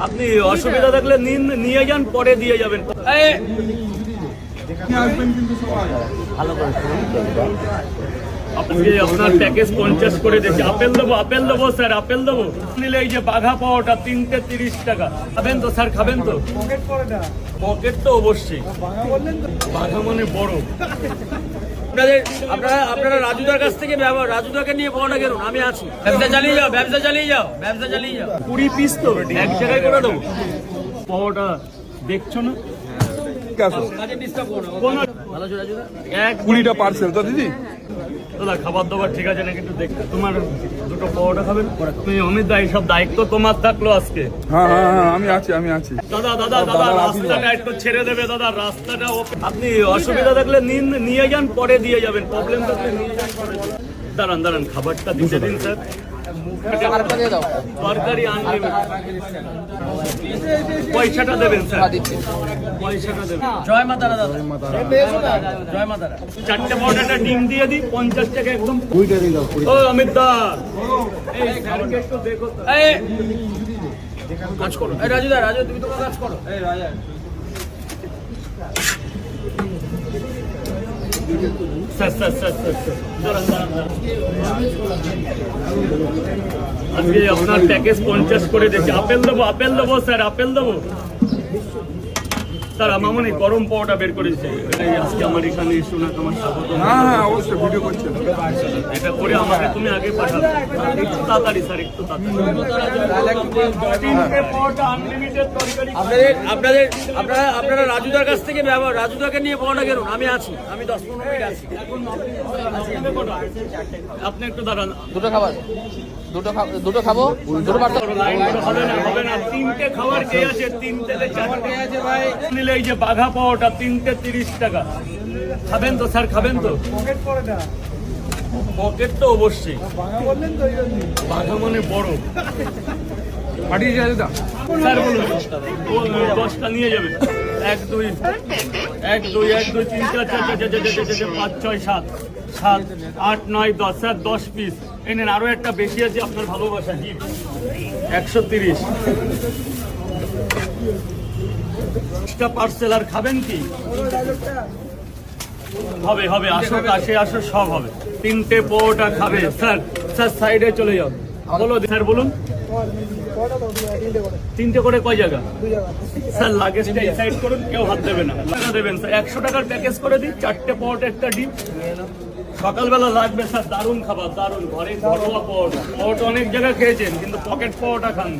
আপনি অসুবিধা থাকলে নিয়ে যান, পরে দিয়ে যাবেন। আপনি আপনার প্যাকেজ 50 করে দিচ্ছি। আপেল দেবো স্যার, আপেল দেবো। নিলে এই যে বাঘা পাওয়াটা 3টে 30 টাকা। খাবেন তো স্যার, খাবেন তো? পকেট তো অবশ্যই, বাঘা মানে বড়। আপনারা রাজুদার কাছ থেকে রাজুদাকে নিয়ে পাওয়াটা গেলুন, আমি আছি। ব্যবসা চালিয়ে যাও। 20 পিস তো এক জায়গায় করে দেবো। পাওয়াটা দেখছো না? 20টা পার্সেল তো দিদি। দাদা খাবার দাবার ঠিক আছে নাকি একটু দেখতে। তোমার দুটো পাওয়াটা খাবেন? তুমি অমিত দা, সব দায়িত্ব তোমার থাকলো আজকে। হ্যাঁ, আমি আছি। দাদা রাস্তাটা একটু ছেড়ে দেবে দাদা, রাস্তাটা। আপনি অসুবিধা থাকলে নিয়ে যান, পরে দিয়ে যাবেন। প্রবলেম থাকলে নিয়ে যান, দাঁড়ান খাবারটা দিতে দিন স্যার। তরকারি আনলিমিটেড। পয়সাটা দেবেন স্যার, পয়সাটা দেবেন। জয় মা তারা দাদা, জয় মা তারা। 4টে পাউডারটা ডিম দিয়ে দিই, 50 টাকা একদম। ও অমিত দা, এই স্যারকে একটু দেখো। কাজ করো রাজু তুমি তোমার কাজ করো। স্যার আজকে আপনার প্যাকেজ 50 করে দিচ্ছি। আপেল দেবো স্যার, আপেল দেবো স্যার। মামনি গরম পাওয়াটা বের করে দিচ্ছে। আজকে আমার এখানে শোনা তোমার স্বাগত। হ্যাঁ, অবশ্যই ভিডিও করছেন। এটা করে আমাকে তুমি আগে পাঠাবে একটু তাড়াতাড়ি স্যার, একটু তাড়াতাড়ি। আপনারা রাজুদার কাছ থেকে রাজুদাকে নিয়ে পাওয়াটা গেলুন, আমি আছি। আমি 10-15 মিনিট আছি। আপনি একটু দাঁড়ান। দুটো খাবো। হবে না 3টে খাবার কে আছে? 3টে 4টে আছে ভাই। নিলে এই যে বাঘা পাওয়াটা 3টে 30 টাকা। খাবেন তো স্যার, খাবেন তো? পকেট তো অবশ্যই, বাঘা মানে বড়। পাঠিয়ে যায় দাদা। স্যার বলুন, 10টা নিয়ে যাবে। 1 2 1 2 1 2 3 4 5 6 7 8 9 10 স্যার 10 পিস এনেন। আরো একটা বেশি আছে আপনার ভালোবাসা। 130 পার্সেল। আর খাবেন কি? হবে আসো, কাছে আসো, সব হবে। 3টে পাওয়াটা খাবে স্যার। সাইডে চলে যাও। বলো স্যার, বলুন। 3টে করে কয় জায়গা? স্যার লাগেজটা এই সাইড করুন, কেউ হাত দেবে না। টাকা দেবেন স্যার। 100 টাকার প্যাকেজ করে দিই। 4টে পাওয়াটা, একটা ডিম। সকালবেলা লাগবে স্যার। দারুণ খাবার, দারুণ। ঘরে ঘরোয়া পাওয়াটা অনেক জায়গায় খেয়েছেন, কিন্তু পকেট পাওয়াটা খান।